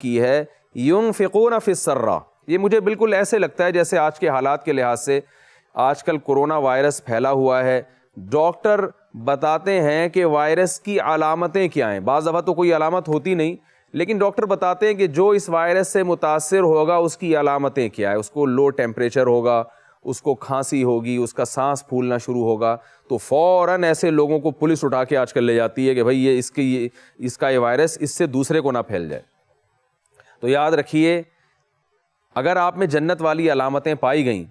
کی ہے ينفقون فی السراء. یہ مجھے بالکل ایسے لگتا ہے جیسے آج کے حالات کے لحاظ سے آج کل کرونا وائرس پھیلا ہوا ہے. ڈاکٹر بتاتے ہیں کہ وائرس کی علامتیں کیا ہیں. بعض دفعہ تو کوئی علامت ہوتی نہیں، لیکن ڈاکٹر بتاتے ہیں کہ جو اس وائرس سے متاثر ہوگا اس کی علامتیں کیا ہے. اس کو لو ٹیمپریچر ہوگا، اس کو کھانسی ہوگی، اس کا سانس پھولنا شروع ہوگا، تو فوراً ایسے لوگوں کو پولیس اٹھا کے آج کل لے جاتی ہے کہ بھائی اس کا یہ وائرس اس سے دوسرے کو نہ پھیل جائے. تو یاد رکھیے، اگر آپ میں جنت والی علامتیں پائی گئیں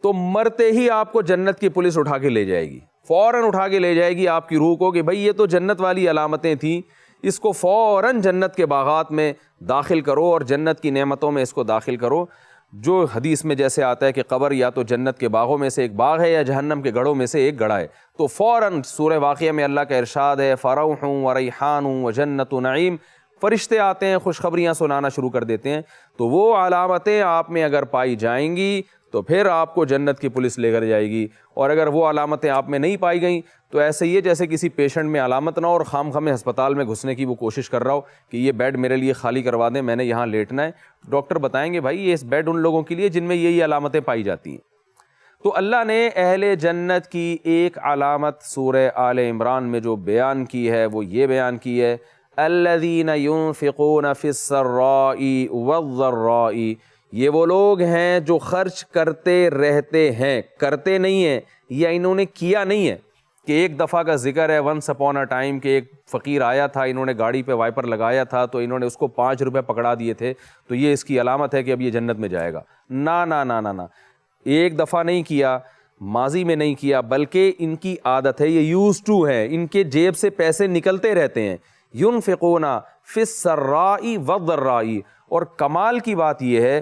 تو مرتے ہی آپ کو جنت کی پولیس اٹھا کے لے جائے گی، فوراً اٹھا کے لے جائے گی آپ کی روح کو کہ بھائی یہ تو جنت والی علامتیں تھیں، اس کو فوراً جنت کے باغات میں داخل کرو اور جنت کی نعمتوں میں اس کو داخل کرو. جو حدیث میں جیسے آتا ہے کہ قبر یا تو جنت کے باغوں میں سے ایک باغ ہے یا جہنم کے گڑھوں میں سے ایک گڑھا ہے، تو فوراً سورہ واقعہ میں اللہ کا ارشاد ہے فروح و ریحان و جنت و نعیم، فرشتے آتے ہیں خوشخبریاں سنانا شروع کر دیتے ہیں. تو وہ علامتیں آپ میں اگر پائی جائیں گی تو پھر آپ کو جنت کی پولیس لے کر جائے گی، اور اگر وہ علامتیں آپ میں نہیں پائی گئیں تو ایسے ہی ہے جیسے کسی پیشنٹ میں علامت نہ ہو اور خام خام ہسپتال میں گھسنے کی وہ کوشش کر رہا ہو کہ یہ بیڈ میرے لیے خالی کروا دیں، میں نے یہاں لیٹنا ہے. ڈاکٹر بتائیں گے بھائی یہ اس بیڈ ان لوگوں کے لیے جن میں یہی علامتیں پائی جاتی ہیں. تو اللہ نے اہل جنت کی ایک علامت سورہ آل عمران میں جو بیان کی ہے وہ یہ بیان کی ہے الذین ينفقون فی السراء والضراء. یہ وہ لوگ ہیں جو خرچ کرتے رہتے ہیں، کرتے نہیں ہیں یا انہوں نے کیا نہیں ہے. کہ ایک دفعہ کا ذکر ہے ونس اپون اے ٹائم کہ ایک فقیر آیا تھا، انہوں نے گاڑی پہ وائپر لگایا تھا تو انہوں نے اس کو 5 روپے پکڑا دیے تھے، تو یہ اس کی علامت ہے کہ اب یہ جنت میں جائے گا. نا نا نا نا نا، ایک دفعہ نہیں کیا، ماضی میں نہیں کیا، بلکہ ان کی عادت ہے، یہ یوز ٹو ہے، ان کے جیب سے پیسے نکلتے رہتے ہیں. ينفقون فی السراء والضراء. اور کمال کی بات یہ ہے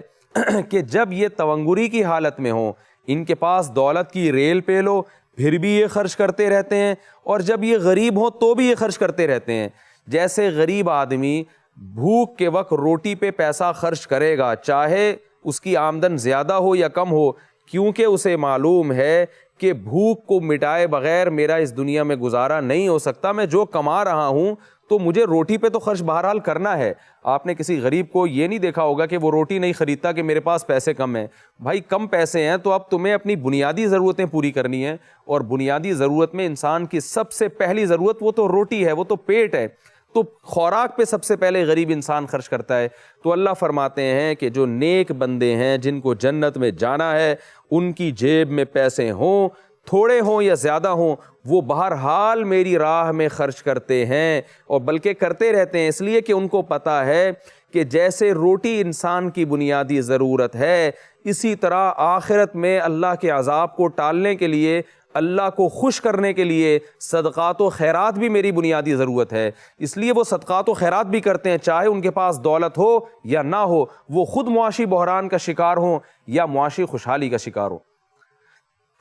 کہ جب یہ تونگری کی حالت میں ہوں، ان کے پاس دولت کی ریل پہ لو پھر بھی یہ خرچ کرتے رہتے ہیں، اور جب یہ غریب ہوں تو بھی یہ خرچ کرتے رہتے ہیں. جیسے غریب آدمی بھوک کے وقت روٹی پہ پیسہ خرچ کرے گا چاہے اس کی آمدن زیادہ ہو یا کم ہو، کیونکہ اسے معلوم ہے کہ بھوک کو مٹائے بغیر میرا اس دنیا میں گزارا نہیں ہو سکتا، میں جو کما رہا ہوں تو مجھے روٹی پہ تو خرچ بہرحال کرنا ہے. آپ نے کسی غریب کو یہ نہیں دیکھا ہوگا کہ وہ روٹی نہیں خریدتا کہ میرے پاس پیسے کم ہیں. بھائی کم پیسے ہیں تو اب تمہیں اپنی بنیادی ضرورتیں پوری کرنی ہیں، اور بنیادی ضرورت میں انسان کی سب سے پہلی ضرورت وہ تو روٹی ہے، وہ تو پیٹ ہے. تو خوراک پہ سب سے پہلے غریب انسان خرچ کرتا ہے. تو اللہ فرماتے ہیں کہ جو نیک بندے ہیں جن کو جنت میں جانا ہے، ان کی جیب میں پیسے ہوں، تھوڑے ہوں یا زیادہ ہوں، وہ بہرحال میری راہ میں خرچ کرتے ہیں، اور بلکہ کرتے رہتے ہیں، اس لیے کہ ان کو پتہ ہے کہ جیسے روٹی انسان کی بنیادی ضرورت ہے، اسی طرح آخرت میں اللہ کے عذاب کو ٹالنے کے لیے، اللہ کو خوش کرنے کے لیے صدقات و خیرات بھی میری بنیادی ضرورت ہے. اس لیے وہ صدقات و خیرات بھی کرتے ہیں، چاہے ان کے پاس دولت ہو یا نہ ہو، وہ خود معاشی بحران کا شکار ہوں یا معاشی خوشحالی کا شکار ہوں.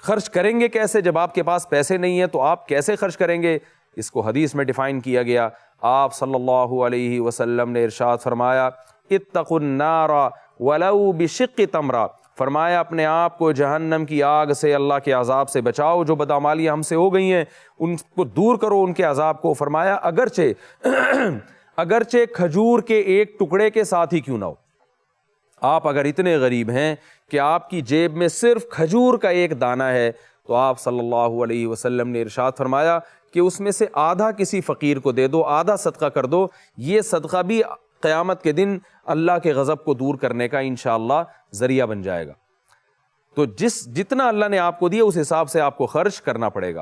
خرچ کریں گے کیسے؟ جب آپ کے پاس پیسے نہیں ہیں تو آپ کیسے خرچ کریں گے؟ اس کو حدیث میں ڈیفائن کیا گیا. آپ صلی اللہ علیہ وسلم نے ارشاد فرمایا اتقوا النار ولو بشق تمرہ. فرمایا اپنے آپ کو جہنم کی آگ سے، اللہ کے عذاب سے بچاؤ. جو بدعمالیاں ہم سے ہو گئی ہیں ان کو دور کرو، ان کے عذاب کو. فرمایا اگرچہ کھجور کے ایک ٹکڑے کے ساتھ ہی کیوں نہ ہو. آپ اگر اتنے غریب ہیں کہ آپ کی جیب میں صرف کھجور کا ایک دانہ ہے، تو آپ صلی اللہ علیہ وسلم نے ارشاد فرمایا کہ اس میں سے آدھا کسی فقیر کو دے دو، آدھا صدقہ کر دو. یہ صدقہ بھی قیامت کے دن اللہ کے غضب کو دور کرنے کا انشاءاللہ ذریعہ بن جائے گا. تو جتنا اللہ نے آپ کو دیا اس حساب سے آپ کو خرچ کرنا پڑے گا.